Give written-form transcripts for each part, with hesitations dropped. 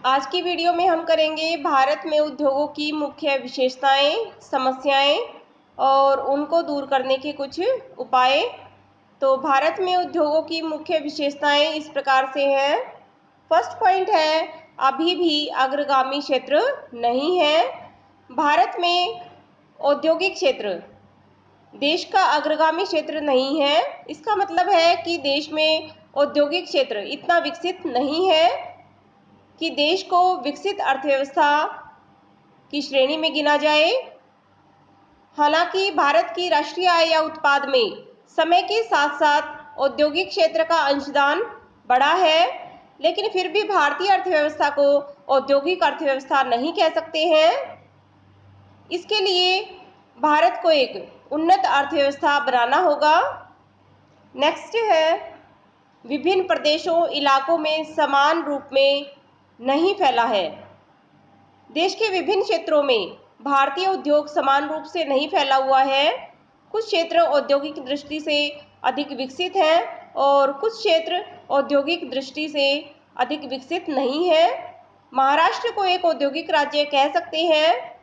आज की वीडियो में हम करेंगे भारत में उद्योगों की मुख्य विशेषताएं, समस्याएं और उनको दूर करने के कुछ उपाय। तो भारत में उद्योगों की मुख्य विशेषताएं इस प्रकार से हैं। फर्स्ट पॉइंट है, अभी भी अग्रगामी क्षेत्र नहीं है। भारत में औद्योगिक क्षेत्र देश का अग्रगामी क्षेत्र नहीं है। इसका मतलब है कि देश में औद्योगिक क्षेत्र इतना विकसित नहीं है कि देश को विकसित अर्थव्यवस्था की श्रेणी में गिना जाए। हालांकि भारत की राष्ट्रीय आय या उत्पाद में समय के साथ साथ औद्योगिक क्षेत्र का अंशदान बढ़ा है, लेकिन फिर भी भारतीय अर्थव्यवस्था को औद्योगिक अर्थव्यवस्था नहीं कह सकते हैं। इसके लिए भारत को एक उन्नत अर्थव्यवस्था बनाना होगा। नेक्स्ट है, विभिन्न प्रदेशों, इलाकों में समान रूप में नहीं फैला है। देश के विभिन्न क्षेत्रों में भारतीय उद्योग समान रूप से नहीं फैला हुआ है। कुछ क्षेत्र औद्योगिक दृष्टि से अधिक विकसित हैं और कुछ क्षेत्र औद्योगिक दृष्टि से अधिक विकसित नहीं है। महाराष्ट्र को एक औद्योगिक राज्य कह सकते हैं।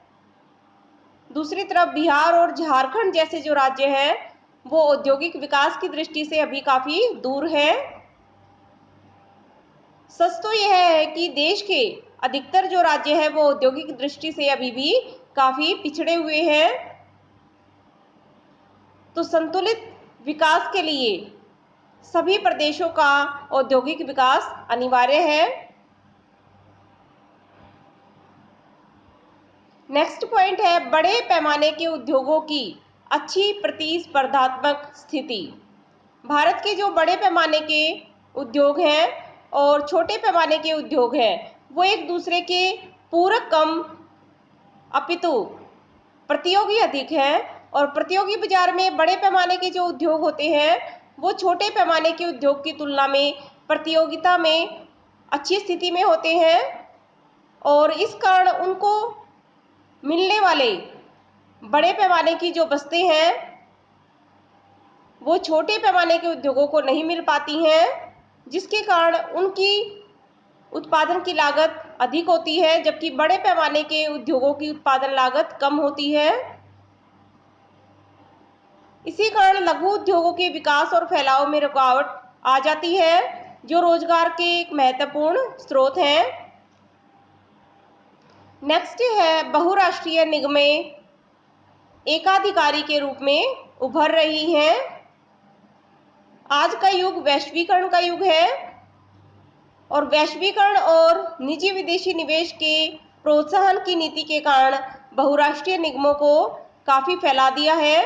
दूसरी तरफ बिहार और झारखंड जैसे जो राज्य हैं वो औद्योगिक विकास की दृष्टि से अभी काफ़ी दूर है। सच तो यह है कि देश के अधिकतर जो राज्य है वो औद्योगिक दृष्टि से अभी भी काफ़ी पिछड़े हुए हैं। तो संतुलित विकास के लिए सभी प्रदेशों का औद्योगिक विकास अनिवार्य है। नेक्स्ट पॉइंट है, बड़े पैमाने के उद्योगों की अच्छी प्रतिस्पर्धात्मक स्थिति। भारत के जो बड़े पैमाने के उद्योग हैं और छोटे पैमाने के उद्योग हैं वो एक दूसरे के पूरक कम अपितु प्रतियोगी अधिक हैं। और प्रतियोगी बाजार में बड़े पैमाने के जो उद्योग होते हैं वो छोटे पैमाने के उद्योग की तुलना में प्रतियोगिता में अच्छी स्थिति में होते हैं और इस कारण उनको मिलने वाले बड़े पैमाने की जो बस्तें हैं वो छोटे पैमाने के उद्योगों को नहीं मिल पाती हैं, जिसके कारण उनकी उत्पादन की लागत अधिक होती है, जबकि बड़े पैमाने के उद्योगों की उत्पादन लागत कम होती है। इसी कारण लघु उद्योगों के विकास और फैलाव में रुकावट आ जाती है, जो रोजगार के एक महत्वपूर्ण स्रोत हैं। नेक्स्ट है, बहुराष्ट्रीय निगमें एकाधिकारी के रूप में उभर रही हैं। आज का युग वैश्वीकरण का युग है और वैश्वीकरण और निजी विदेशी निवेश के प्रोत्साहन की नीति के कारण बहुराष्ट्रीय निगमों को काफ़ी फैला दिया है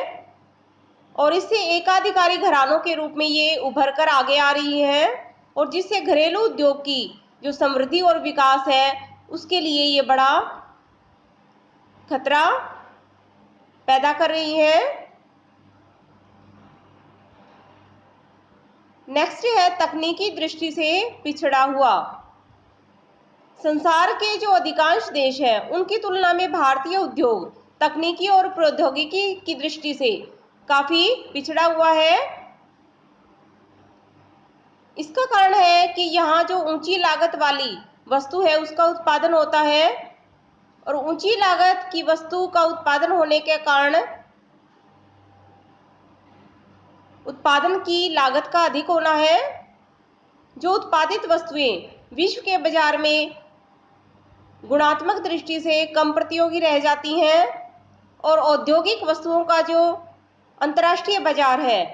और इससे एकाधिकारी घरानों के रूप में ये उभर कर आगे आ रही हैं और जिससे घरेलू उद्योग की जो समृद्धि और विकास है उसके लिए ये बड़ा खतरा पैदा कर रही है। नेक्स्ट है, तकनीकी दृष्टि से पिछड़ा हुआ। संसार के जो अधिकांश देश हैं उनकी तुलना में भारतीय उद्योग तकनीकी और प्रौद्योगिकी की दृष्टि से काफ़ी पिछड़ा हुआ है। इसका कारण है कि यहाँ जो ऊंची लागत वाली वस्तु है उसका उत्पादन होता है और ऊंची लागत की वस्तु का उत्पादन होने के कारण उत्पादन की लागत का अधिक होना है। जो उत्पादित वस्तुएं विश्व के बाजार में गुणात्मक दृष्टि से कम प्रतियोगी रह जाती हैं और औद्योगिक वस्तुओं का जो अंतर्राष्ट्रीय बाजार है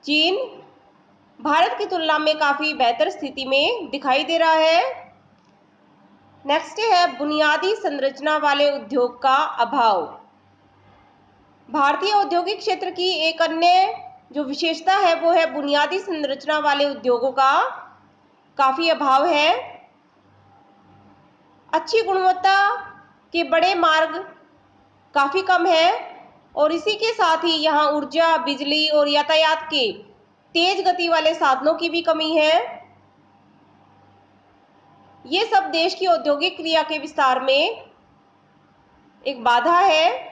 चीन भारत की तुलना में काफ़ी बेहतर स्थिति में दिखाई दे रहा है। नेक्स्ट है, बुनियादी संरचना वाले उद्योग का अभाव। भारतीय औद्योगिक क्षेत्र की एक अन्य जो विशेषता है वो है बुनियादी संरचना वाले उद्योगों का काफ़ी अभाव है। अच्छी गुणवत्ता के बड़े मार्ग काफ़ी कम है और इसी के साथ ही यहाँ ऊर्जा, बिजली और यातायात के तेज गति वाले साधनों की भी कमी है। ये सब देश की औद्योगिक क्रिया के विस्तार में एक बाधा है।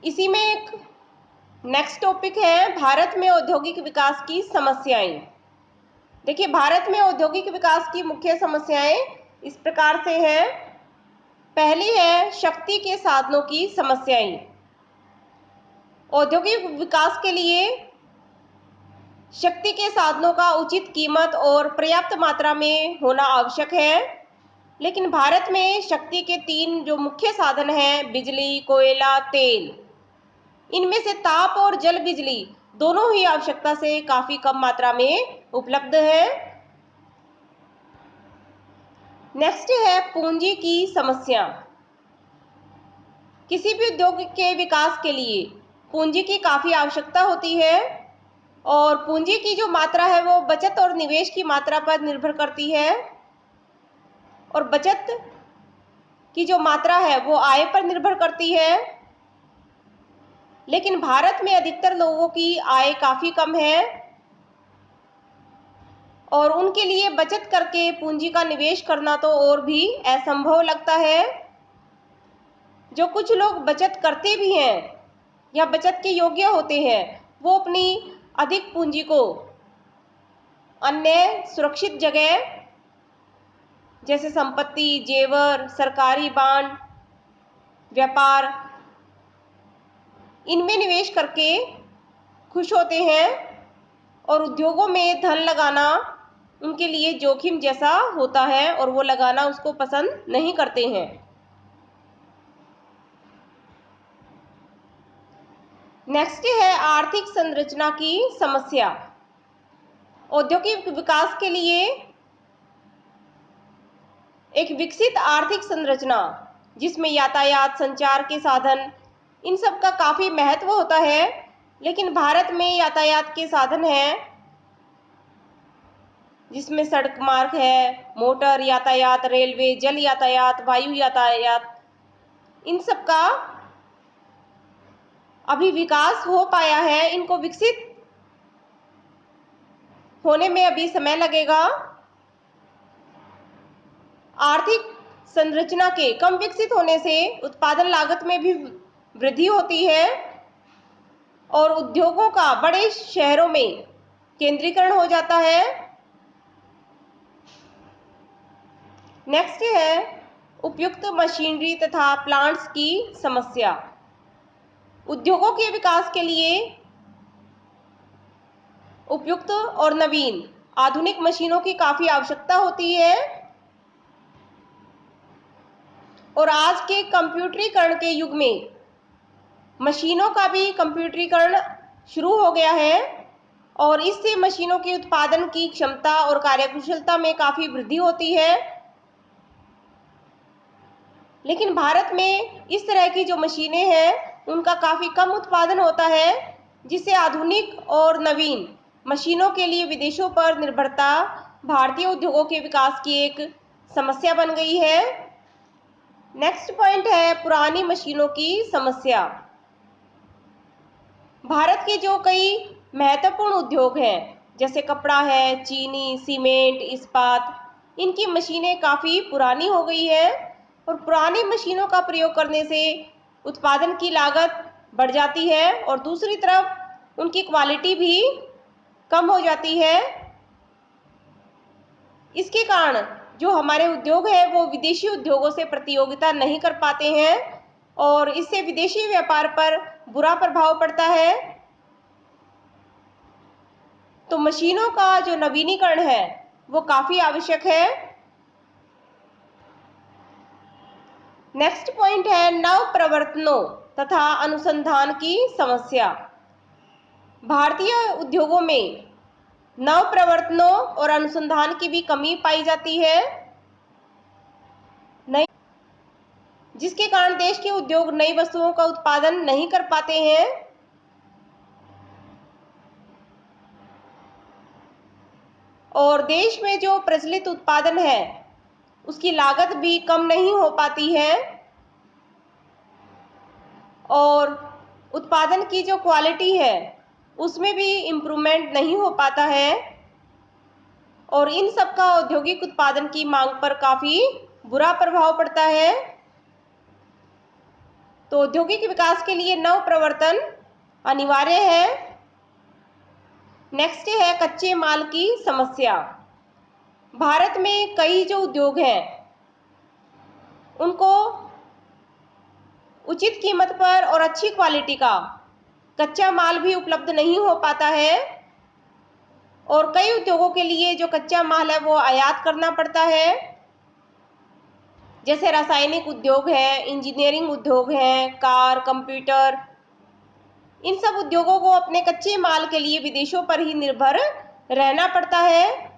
इसी में एक नेक्स्ट टॉपिक है, भारत में औद्योगिक विकास की समस्याएं। देखिए, भारत में औद्योगिक विकास की मुख्य समस्याएं इस प्रकार से हैं। पहली है शक्ति के साधनों की समस्याएं। औद्योगिक विकास के लिए शक्ति के साधनों का उचित कीमत और पर्याप्त मात्रा में होना आवश्यक है। लेकिन भारत में शक्ति के 3 जो मुख्य साधन हैं, बिजली, कोयला, तेल, इनमें से ताप और जल बिजली दोनों ही आवश्यकता से काफी कम मात्रा में उपलब्ध है। नेक्स्ट है पूंजी की समस्या। किसी भी उद्योग के विकास के लिए पूंजी की काफी आवश्यकता होती है और पूंजी की जो मात्रा है वो बचत और निवेश की मात्रा पर निर्भर करती है और बचत की जो मात्रा है वो आय पर निर्भर करती है। लेकिन भारत में अधिकतर लोगों की आय काफी कम है और उनके लिए बचत करके पूंजी का निवेश करना तो और भी असंभव लगता है। जो कुछ लोग बचत करते भी हैं या बचत के योग्य होते हैं, वो अपनी अधिक पूंजी को अन्य सुरक्षित जगह जैसे संपत्ति, जेवर, सरकारी बांड, व्यापार, इनमें निवेश करके खुश होते हैं और उद्योगों में धन लगाना उनके लिए जोखिम जैसा होता है और वो लगाना उसको पसंद नहीं करते हैं। नेक्स्ट है आर्थिक संरचना की समस्या। औद्योगिक विकास के लिए एक विकसित आर्थिक संरचना जिसमें यातायात, संचार के साधन, इन सब का काफी महत्व होता है। लेकिन भारत में यातायात के साधन हैं जिसमें सड़क मार्ग है, मोटर यातायात, रेलवे, जल यातायात, वायु यातायात, इन सब का अभी विकास हो पाया है। इनको विकसित होने में अभी समय लगेगा। आर्थिक संरचना के कम विकसित होने से उत्पादन लागत में भी वृद्धि होती है और उद्योगों का बड़े शहरों में केंद्रीकरण हो जाता है। नेक्स्ट है उपयुक्त मशीनरी तथा प्लांट्स की समस्या। उद्योगों के विकास के लिए उपयुक्त और नवीन आधुनिक मशीनों की काफी आवश्यकता होती है और आज के कंप्यूटरीकरण के युग में मशीनों का भी कंप्यूटरीकरण शुरू हो गया है और इससे मशीनों के उत्पादन की क्षमता और कार्यकुशलता में काफी वृद्धि होती है। लेकिन भारत में इस तरह की जो मशीनें हैं उनका काफी कम उत्पादन होता है, जिससे आधुनिक और नवीन मशीनों के लिए विदेशों पर निर्भरता भारतीय उद्योगों के विकास की एक समस्या बन गई है। नेक्स्ट पॉइंट है पुरानी मशीनों की समस्या। भारत के जो कई महत्वपूर्ण उद्योग हैं जैसे कपड़ा है, चीनी, सीमेंट, इस्पात, इनकी मशीनें काफ़ी पुरानी हो गई है और पुरानी मशीनों का प्रयोग करने से उत्पादन की लागत बढ़ जाती है और दूसरी तरफ उनकी क्वालिटी भी कम हो जाती है। इसके कारण जो हमारे उद्योग है वो विदेशी उद्योगों से प्रतियोगिता नहीं कर पाते हैं और इससे विदेशी व्यापार पर बुरा प्रभाव पड़ता है। तो मशीनों का जो नवीनीकरण है वो काफी आवश्यक है। नेक्स्ट पॉइंट है नव प्रवर्तनों तथा अनुसंधान की समस्या। भारतीय उद्योगों में नव प्रवर्तनों और अनुसंधान की भी कमी पाई जाती है, जिसके कारण देश के उद्योग नई वस्तुओं का उत्पादन नहीं कर पाते हैं और देश में जो प्रचलित उत्पादन है उसकी लागत भी कम नहीं हो पाती है और उत्पादन की जो क्वालिटी है उसमें भी इम्प्रूवमेंट नहीं हो पाता है और इन सब का औद्योगिक उत्पादन की मांग पर काफ़ी बुरा प्रभाव पड़ता है। तो औद्योगिक विकास के लिए नव प्रवर्तन अनिवार्य है। नेक्स्ट है कच्चे माल की समस्या। भारत में कई जो उद्योग हैं उनको उचित कीमत पर और अच्छी क्वालिटी का कच्चा माल भी उपलब्ध नहीं हो पाता है और कई उद्योगों के लिए जो कच्चा माल है वो आयात करना पड़ता है, जैसे रासायनिक उद्योग है, इंजीनियरिंग उद्योग है, कार, कंप्यूटर। इन सब उद्योगों को अपने कच्चे माल के लिए विदेशों पर ही निर्भर रहना पड़ता है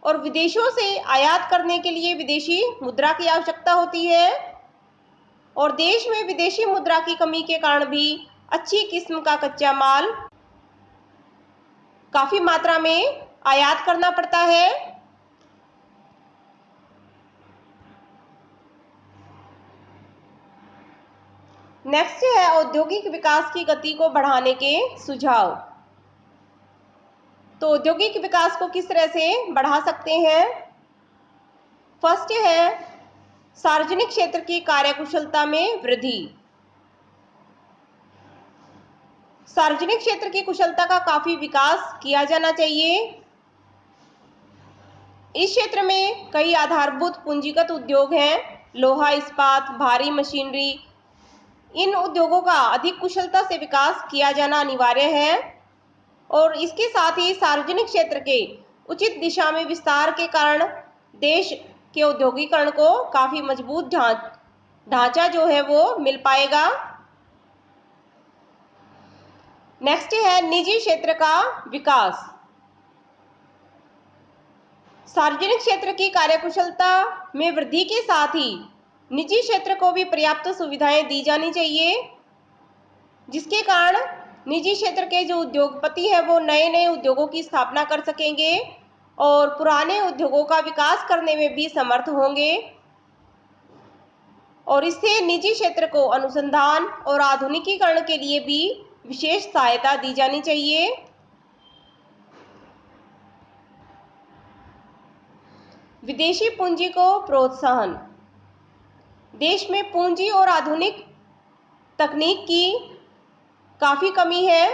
और विदेशों से आयात करने के लिए विदेशी मुद्रा की आवश्यकता होती है और देश में विदेशी मुद्रा की कमी के कारण भी अच्छी किस्म का कच्चा माल काफी मात्रा में आयात करना पड़ता है। नेक्स्ट है औद्योगिक विकास की गति को बढ़ाने के सुझाव। तो औद्योगिक विकास को किस तरह से बढ़ा सकते हैं? फर्स्ट है सार्वजनिक क्षेत्र की कार्यकुशलता में वृद्धि। सार्वजनिक क्षेत्र की कुशलता का काफी विकास किया जाना चाहिए। इस क्षेत्र में कई आधारभूत पूंजीगत उद्योग हैं, लोहा इस्पात, भारी मशीनरी। इन उद्योगों का अधिक कुशलता से विकास किया जाना अनिवार्य है और इसके साथ ही सार्वजनिक क्षेत्र के उचित दिशा में विस्तार के कारण देश के औद्योगिकरण को काफी मजबूत ढांचा जो है वो मिल पाएगा। नेक्स्ट है निजी क्षेत्र का विकास। सार्वजनिक क्षेत्र की कार्यकुशलता में वृद्धि के साथ ही निजी क्षेत्र को भी पर्याप्त सुविधाएं दी जानी चाहिए, जिसके कारण निजी क्षेत्र के जो उद्योगपति हैं वो नए नए उद्योगों की स्थापना कर सकेंगे और पुराने उद्योगों का विकास करने में भी समर्थ होंगे और इससे निजी क्षेत्र को अनुसंधान और आधुनिकीकरण के लिए भी विशेष सहायता दी जानी चाहिए। विदेशी पूंजी को प्रोत्साहन। देश में पूंजी और आधुनिक तकनीक की काफ़ी कमी है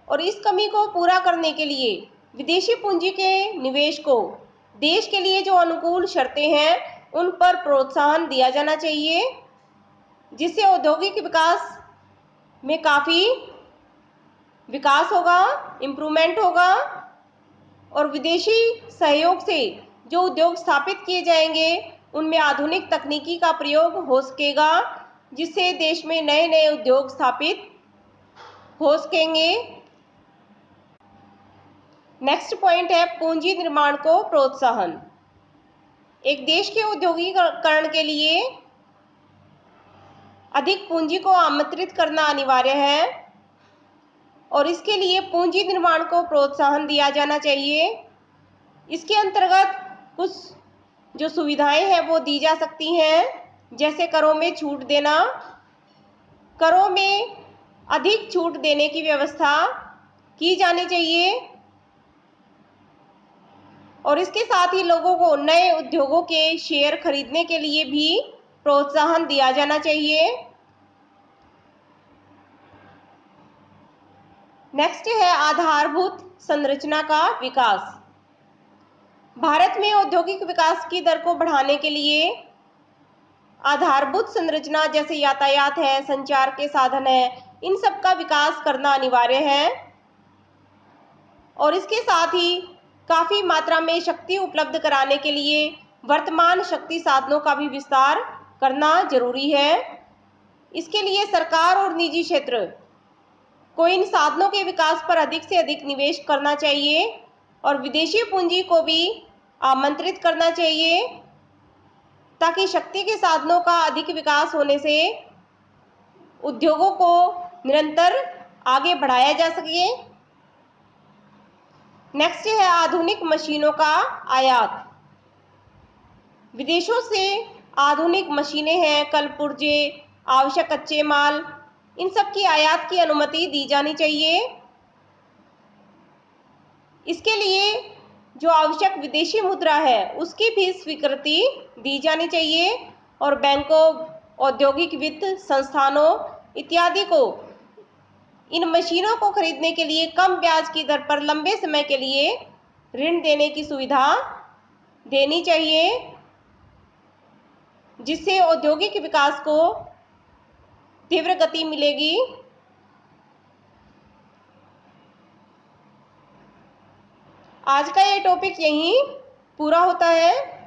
और इस कमी को पूरा करने के लिए विदेशी पूंजी के निवेश को देश के लिए जो अनुकूल शर्तें हैं उन पर प्रोत्साहन दिया जाना चाहिए, जिससे औद्योगिक विकास में काफ़ी विकास होगा, इम्प्रूवमेंट होगा और विदेशी सहयोग से जो उद्योग स्थापित किए जाएंगे उनमें आधुनिक तकनीकी का प्रयोग हो सकेगा, जिससे देश में नए नए उद्योग स्थापित हो सकेंगे। नेक्स्ट पॉइंट है पूंजी निर्माण को प्रोत्साहन। एक देश के औद्योगिकरण के लिए अधिक पूंजी को आमंत्रित करना अनिवार्य है और इसके लिए पूंजी निर्माण को प्रोत्साहन दिया जाना चाहिए। इसके अंतर्गत कुछ जो सुविधाएं हैं वो दी जा सकती हैं, जैसे करों में छूट देना, करों में अधिक छूट देने की व्यवस्था की जानी चाहिए और इसके साथ ही लोगों को नए उद्योगों के शेयर खरीदने के लिए भी प्रोत्साहन दिया जाना चाहिए। नेक्स्ट है आधारभूत संरचना का विकास। भारत में औद्योगिक विकास की दर को बढ़ाने के लिए आधारभूत संरचना जैसे यातायात है, संचार के साधन है, इन सब का विकास करना अनिवार्य है और इसके साथ ही काफ़ी मात्रा में शक्ति उपलब्ध कराने के लिए वर्तमान शक्ति साधनों का भी विस्तार करना जरूरी है। इसके लिए सरकार और निजी क्षेत्र को इन साधनों के विकास पर अधिक से अधिक निवेश करना चाहिए और विदेशी पूंजी को भी आमंत्रित करना चाहिए, ताकि शक्ति के साधनों का अधिक विकास होने से उद्योगों को निरंतर आगे बढ़ाया जा सके। नेक्स्ट है आधुनिक मशीनों का आयात। विदेशों से आधुनिक मशीनें हैं, कल पुर्जे, आवश्यक कच्चे माल, इन सब की आयात की अनुमति दी जानी चाहिए। इसके लिए जो आवश्यक विदेशी मुद्रा है उसकी भी स्वीकृति दी जानी चाहिए और बैंकों, औद्योगिक वित्त संस्थानों इत्यादि को इन मशीनों को खरीदने के लिए कम ब्याज की दर पर लंबे समय के लिए ऋण देने की सुविधा देनी चाहिए, जिससे औद्योगिक विकास को तीव्र गति मिलेगी। आज का ये टॉपिक यहीं पूरा होता है।